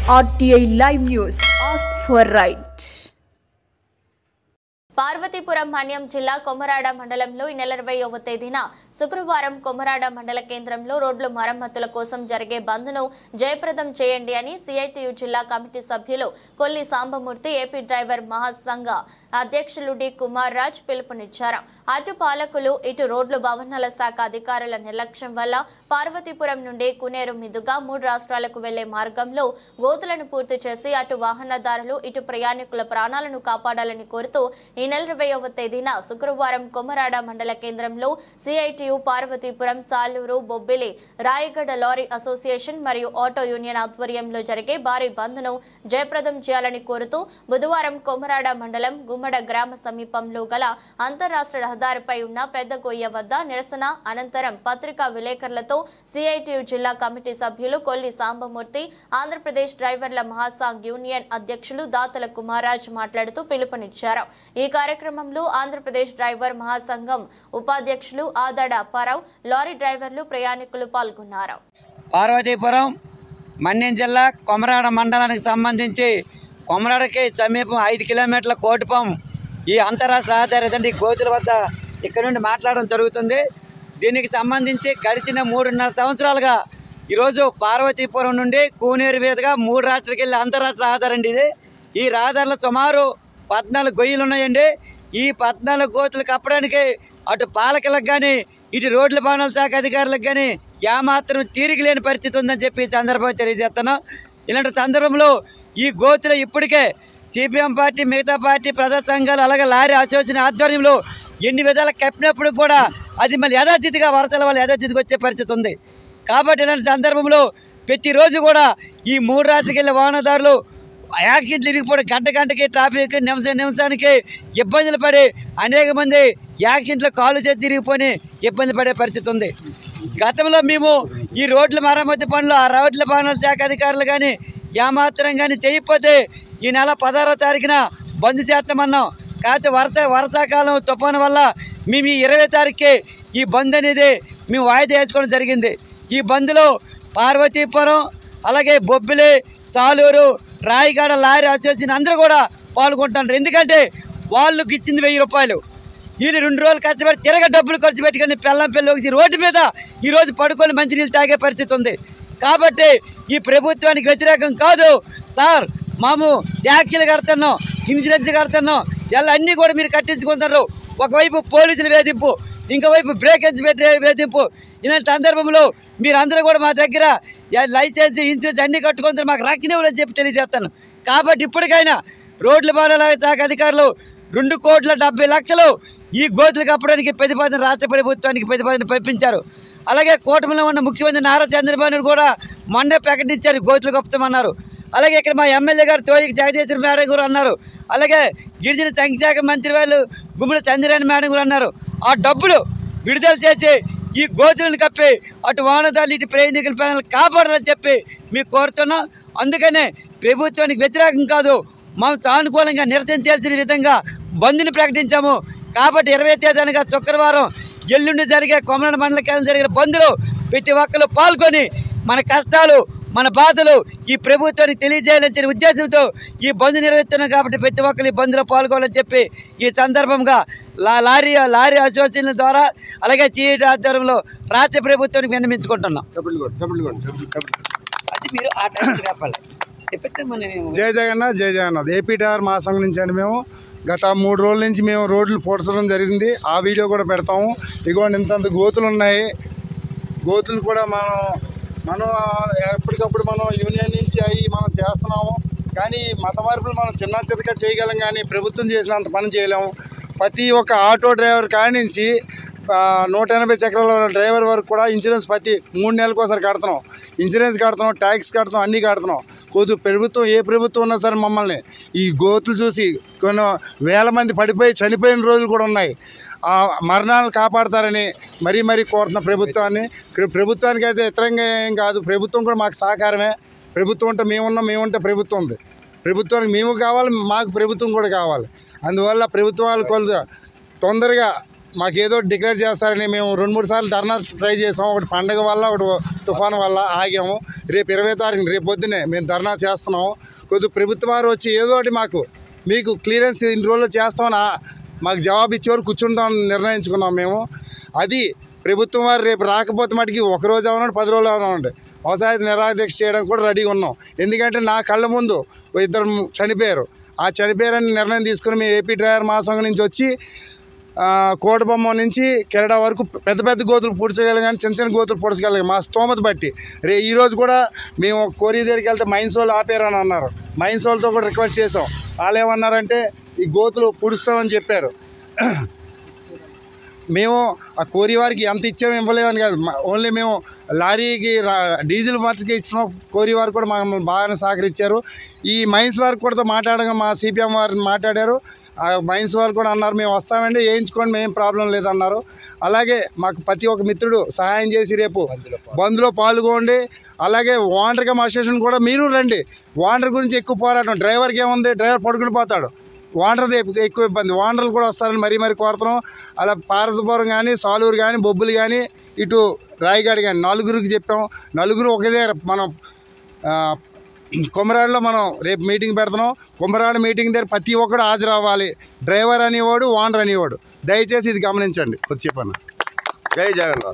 RTI Live News. Ask for right. Parvathipuram Manyam జిల్లా కొమరాడ మండలంలో ఈ నెల 20వ తేదీన శుక్రవారం కొమరాడ మండల కేంద్రంలో రోడ్ల మరమ్మతుల కోసం జరిగే బంద్ను జయప్రదం చేయండి అని సిఐటియు జిల్లా కమిటీ సభ్యులు కొల్లి సాంబమూర్తి ఏపీ డ్రైవర్ మహాసంఘ అధ్యక్షులు డి కుమార్ రాజ్ పిలుపునిచ్చారు. అటు పాలకులు ఇటు రోడ్లు భవనాల శాఖ అధికారుల నిర్లక్ష్యం వల్ల పార్వతీపురం నుండి కునేరు మీదుగా 3 రాష్ట్రాలకు వెళ్లే మార్గంలో గోతులను పూర్తి చేసి అటు వాహనదారులు ఇటు ప్రయాణికుల ప్రాణాలను కాపాడాలని కోరుతూ ఈ నెల 20వ తేదీన శుక్రవారం కొమరాడ మండల కేంద్రంలో CITU Parvathipuram Saluru Bobbili Rayagada lorry association మరియు ఆటో యూనియన్ ఆధ్వర్యంలో జరిగే భారీ బంద్ను జయప్రదం చేయాలని కోరుతూ బుధవారం కొమరాడ మండలం గుమ్మడ గ్రామ సమీపంలో గల అంతర్రాష్ట్ర రహదారిపై ఉన్న పెద్ద గొయ్య వద్ద నిరసన అనంతరం పత్రికా విలేకరులతో సిఐటియు జిల్లా కమిటీ సభ్యులు కొల్లి సాంబమూర్తి ఆంధ్రప్రదేశ్ డ్రైవర్ల మహాసంఘ్ యూనియన్ అధ్యక్షులు దాతల కుమారాజ్ మాట్లాడుతూ పిలుపునిచ్చారు. ఈ కార్యక్రమంలో ఆంధ్రప్రదేశ్ డ్రైవర్ మహాసంఘం ఉపాధ్యక్షులు ఆదడ అప్పారావు, లారీ డ్రైవర్లు, ప్రయాణికులు పాల్గొన్నారు. పార్వతీపురం మన్యం జిల్లా కొమరాడ మండలానికి సంబంధించి కొమరాడకి సమీపం 5 కిలోమీటర్ల కోటిపం ఈ అంతరాష్ట్ర రహదారి గోతుల వద్ద ఇక్కడ నుండి మాట్లాడడం జరుగుతుంది. దీనికి సంబంధించి గడిచిన 3.5 సంవత్సరాలుగా ఈరోజు పార్వతీపురం నుండి కూనేరు మీదుగా 3 రాష్ట్రాలకు వెళ్ళే అంతరాష్ట్ర రహదారి అండి ఇది. ఈ రహదారిలో సుమారు 14 గొయ్యలు ఉన్నాయండి. ఈ 14 గోతులు కప్పడానికి అటు పాలకులకు కానీ ఇటు రోడ్ల భవనాల శాఖ అధికారులకు కానీ ఏమాత్రం తీరిక లేని పరిస్థితి ఉందని చెప్పి ఈ సందర్భంగా తెలియజేస్తున్నాం. ఇలాంటి సందర్భంలో ఈ గోతులు ఇప్పటికే సిపిఎం పార్టీ, మిగతా పార్టీ, ప్రజా సంఘాలు, అలాగే లారీ అసోసియేషన్ ఆధ్వర్యంలో ఎన్ని విధాలు కప్పినప్పుడు కూడా అది మళ్ళీ యథాస్థితిగా వరసల వల్ల యథాస్థితికి వచ్చే పరిస్థితి ఉంది. కాబట్టి ఇలాంటి సందర్భంలో ప్రతిరోజు కూడా ఈ 3 రాష్ట్రాలకు వెళ్ళే వాహనదారులు యాక్సిడెంట్లు ఇరిగిపోవడం, గంటకి ట్రాఫిక్ నిమిషానికి ఇబ్బందులు పడి అనేక మంది యాక్సిడెంట్లు కాలు చేతి తిరిగిపోయి ఇబ్బంది పడే పరిస్థితి ఉంది. గతంలో మేము ఈ రోడ్ల మరమ్మతు పనులు ఆ రోడ్ల భవనాల శాఖ అధికారులు కానీ ఏమాత్రం కానీ చేయకపోతే ఈ నెల 16వ తారీఖున బంద్ చేస్తామన్నాం. కాకపోతే వర్షాకాలం తుఫాను వల్ల మేము ఈ 20వ తారీఖుకి ఈ బంద్ అనేది మేము వాయిదా వేసుకోవడం జరిగింది. ఈ బంద్లో పార్వతీపురం, అలాగే బొబ్బిలి, సాలూరు, రాయగడ లారీ అసోసియేషన్ అందరూ కూడా పాల్గొంటున్నారు. ఎందుకంటే వాళ్ళకి ఇచ్చింది 1000 రూపాయలు. వీళ్ళు 2 రోజులు కష్టపడి తిరగ డబ్బులు ఖర్చు పెట్టుకొని పిల్లకి రోడ్డు మీద ఈరోజు పడుకొని మంచినీళ్ళు తాగే పరిస్థితి ఉంది. కాబట్టి ఈ ప్రభుత్వానికి వ్యతిరేకం కాదు సార్. మేము ట్యాక్సీలు కడుతున్నాం, ఇన్సూరెన్స్ కడుతున్నాం, ఇలా అన్నీ కూడా మీరు కట్టించుకుంటారు. ఒకవైపు పోలీసుల వేధింపు, ఇంకోవైపు బ్రేకేజ్ పెట్టే వేధింపు. ఇలాంటి సందర్భంలో మీరందరూ కూడా మా దగ్గర లైసెన్స్, ఇన్సూరెన్స్ అన్నీ కట్టుకుంటారు, మాకు రక్షణివ్వాలని చెప్పి తెలియజేస్తాను. కాబట్టి ఇప్పటికైనా రోడ్ల భవనాల శాఖ అధికారులు 2,70,00,000 ఈ గోతులు కప్పడానికి ప్రతిపాదన రాష్ట్ర ప్రభుత్వానికి ప్రతిపాదన పంపించారు. అలాగే కూటమిలో ఉన్న ముఖ్యమంత్రి నారా చంద్రబాబు నాయుడు కూడా మొన్నే ప్రకటించారు గోతులు కప్పుతామన్నారు. అలాగే ఇక్కడ మా ఎమ్మెల్యే గారు తోయికి జగదీశ్వర మేడం గారు అన్నారు. అలాగే గిరిజన సంక్షేమ మంత్రి వాళ్ళు గుమ్మడి చంద్రరాణి మేడం గారు అన్నారు. ఆ డబ్బులు విడుదల చేసి ఈ గోతులను కప్పి అటు వాహనదారులు ఇటు ప్రయాణికుల ప్రాణాలు కాపాడాలని చెప్పి మీకు కోరుతున్నాం. అందుకనే ప్రభుత్వానికి వ్యతిరేకం కాదు, మనం సానుకూలంగా నిరసించాల్సిన విధంగా బంద్ని ప్రకటించాము. కాబట్టి 20వ తేదీనగా శుక్రవారం ఎల్లుండి జరిగే కొమరాడ మండల కేంద్రం జరిగిన బంద్లో ప్రతి ఒక్కరు పాల్గొని మన కష్టాలు, మన బాధలు ఈ ప్రభుత్వానికి తెలియజేయాలనే ఉద్దేశంతో ఈ బంద్ నిర్వహిస్తున్నాం. కాబట్టి ప్రతి ఒక్కరు ఈ బంద్లో పాల్గొనాలని చెప్పి ఈ సందర్భంగా లారీ అసోసియేషన్ల ద్వారా అలాగే సిఐటి ఆధ్వర్యంలో రాష్ట్ర ప్రభుత్వానికి విన్నవించుకుంటున్నాం. అది మీరు ఆ టైం చెప్పాలి. జై జగన్నాథ్, జై జగన్నాథ్. ఏపీ డ్రైవర్ మహాసంఘం నుంచి అండి. మేము గత 3 రోజుల నుంచి మేము రోడ్లు పోడ్చడం జరిగింది. ఆ వీడియో కూడా పెడతాము. ఇదిగోండి ఇంతంత గోతులు ఉన్నాయి. గోతులు కూడా మనం ఎప్పటికప్పుడు మనం యూనియన్ నుంచి అవి మనం చేస్తున్నాము. కానీ మత మార్పులు మనం చిన్న చితగా చేయగలం, కానీ ప్రభుత్వం చేసినంత పని చేయలేము. ప్రతి ఒక్క ఆటో డ్రైవర్ కాడి నుంచి 180 చక్రాల డ్రైవర్ వరకు కూడా ఇన్సూరెన్స్ ప్రతి 3 నెలలకు ఒకసారి కడుతున్నాం. ఇన్సూరెన్స్ కడుతున్నాం, ట్యాక్స్ కడుతున్నాం, అన్నీ కడుతున్నాం. ప్రభుత్వం ఏ ప్రభుత్వం ఉన్నా సరే మమ్మల్ని ఈ గోతులు చూసి కొన్ని వేల మంది పడిపోయి చనిపోయిన రోజులు కూడా ఉన్నాయి. ఆ మరణాలను కాపాడతారని మరీ కోరుతున్న ప్రభుత్వాన్ని. ప్రభుత్వానికి అయితే ఇతరంగా ఏం కాదు, ప్రభుత్వం కూడా మాకు సహకారమే. ప్రభుత్వం ఉంటే మేముంటే ప్రభుత్వం ఉంది. ప్రభుత్వానికి మేము కావాలి, మాకు ప్రభుత్వం కూడా కావాలి. అందువల్ల ప్రభుత్వాలు తొందరగా మాకేదో డిక్లేర్ చేస్తారని మేము 2-3 సార్లు ధర్నా ట్రై చేసాం. ఒకటి పండగ వల్ల, ఒకటి తుఫాను వల్ల ఆగాము. రేపు 20వ తారీఖున రేపు పొద్దున్నే మేము ధర్నా చేస్తున్నాము. కొద్దిగా ప్రభుత్వ వారు వచ్చి ఏదో ఒకటి మీకు క్లియరెన్స్ ఇన్ని రోజులు చేస్తామని మాకు జవాబు ఇచ్చేవారు కూర్చుంటామని నిర్ణయించుకున్నాం మేము. అది ప్రభుత్వం వారు రేపు రాకపోతే మటుకి 1 రోజు అవునండి 10 రోజులు అవునండి వ్యవసాయ నిరాదీక్ష చేయడానికి కూడా రెడీగా ఉన్నాం. ఎందుకంటే నా కళ్ళ ముందు 2 చనిపోయారు. ఆ చనిపోయారని నిర్ణయం తీసుకుని మేము ఏపీ డ్రైవర్ మహాసంఘం నుంచి వచ్చి కోటబొమ్మ నుంచి కెరడా వరకు పెద్ద పెద్ద గోతులు పూడ్చగలిగాం, చిన్న చిన్న గోతులు పూడ్చగలిగాం మా స్తోమత బట్టి. ఈరోజు కూడా మేము కోరి దగ్గరికి వెళ్తే మైన్స్ వాళ్ళు ఆపారని అన్నారు. మైన్స్ వాళ్ళతో కూడా రిక్వెస్ట్ చేసాం. వాళ్ళు ఏమన్నారంటే ఈ గోతులు పూడుస్తామని చెప్పారు. మేము ఆ కోరి వారికి ఎంత ఇచ్చాము ఇవ్వలేదని కాదు, ఓన్లీ మేము లారీకి డీజిల్ మాత్రమే ఇచ్చినాం. కోరి వారు కూడా మాకు బాగానే సహకరించారు. ఈ మైన్స్ వారికి కూడా మాట్లాడగా మా సిపిఎం వారిని మాట్లాడారు. ఆ మైన్స్ వారు కూడా అన్నారు మేము వస్తామండి వేయించుకోండి, మేము ప్రాబ్లం లేదన్నారు. అలాగే మాకు ప్రతి ఒక్క మిత్రుడు సహాయం చేసి రేపు బంద్లో పాల్గొండి. అలాగే ఓనర్గా మా స్టేషన్ కూడా మీరు రండి. ఓనర్ గురించి ఎక్కువ పోరాటం, డ్రైవర్కి ఏముంది, డ్రైవర్ పడుకుని పోతాడు, ఓనర్ది ఎక్కువ ఇబ్బంది. ఓనర్లు కూడా వస్తారని మరీ కోరుతున్నాం. అలా పార్వతపురం కానీ, సాలూరు కానీ, బొబ్బులు కానీ, ఇటు రాయగఢ కానీ 4గురికి చెప్పాం. 4గురు ఒకే దగ్గర మనం కొమరాడలో మనం రేపు మీటింగ్ పెడుతున్నాం. కొమరాడ మీటింగ్ దగ్గర ప్రతి ఒక్కడు హాజరు అవ్వాలి. డ్రైవర్ అనేవాడు, ఓనర్ అనేవాడు. దయచేసి ఇది గమనించండి. వచ్చే పని. జై జగన్.